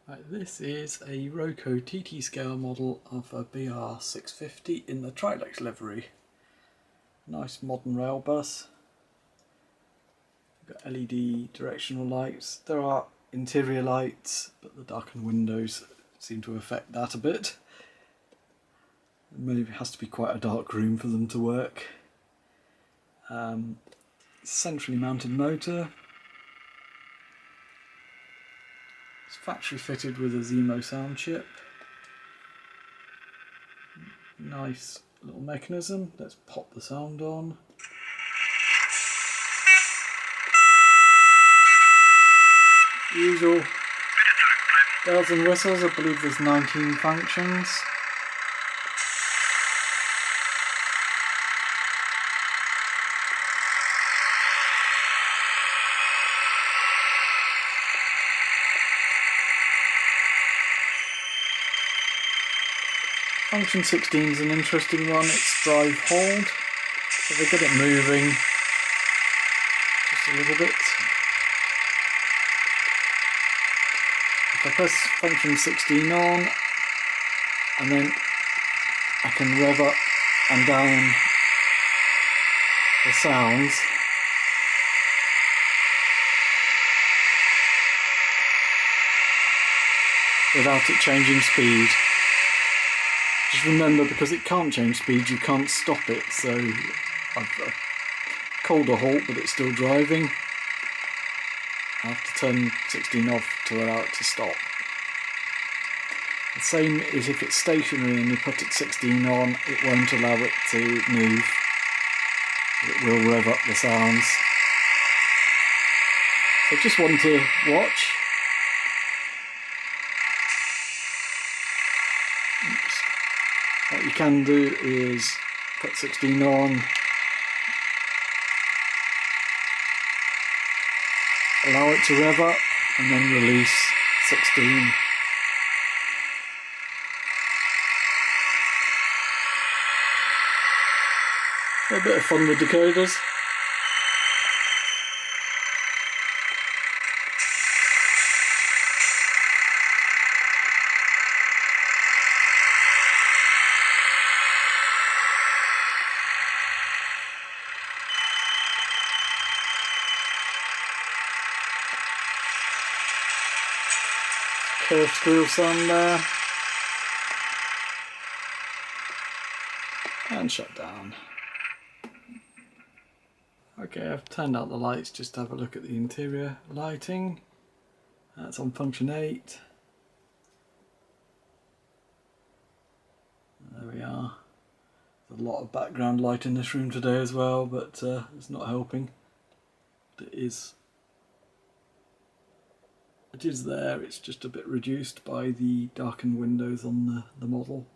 Right, this is a Roco TT scale model of a Br650 in the Trilex livery. Nice modern rail bus. Got LED directional lights. There are interior lights, but the darkened windows seem to affect that a bit. Maybe it has to be quite a dark room for them to work. Centrally mounted motor. It's factory fitted with a Zemo sound chip. Nice little mechanism. Let's pop the sound on. Usual bells and whistles. I believe there's 19 functions. Function 16 is an interesting one. It's drive hold, so they get it moving just a little bit. If I press function 16 on, and then I can rev up and down the sounds. Without it changing speed. Just remember, because it can't change speed, you can't stop it, so I've called a halt, but it's still driving. I have to turn 16 off to allow it to stop. The same is if it's stationary and you put it 16 on, it won't allow it to move. It will rev up the sounds. So just one to watch. What you can do is put 16 on, allow it to rev up, and then release 16. A bit of fun with decoders. Curved squeal sound there, and shut down. Okay, I've turned out the lights just to have a look at the interior lighting. That's on function 8. There we are. There's a lot of background light in this room today as well, but it's not helping. But it is there, it's just a bit reduced by the darkened windows on the model.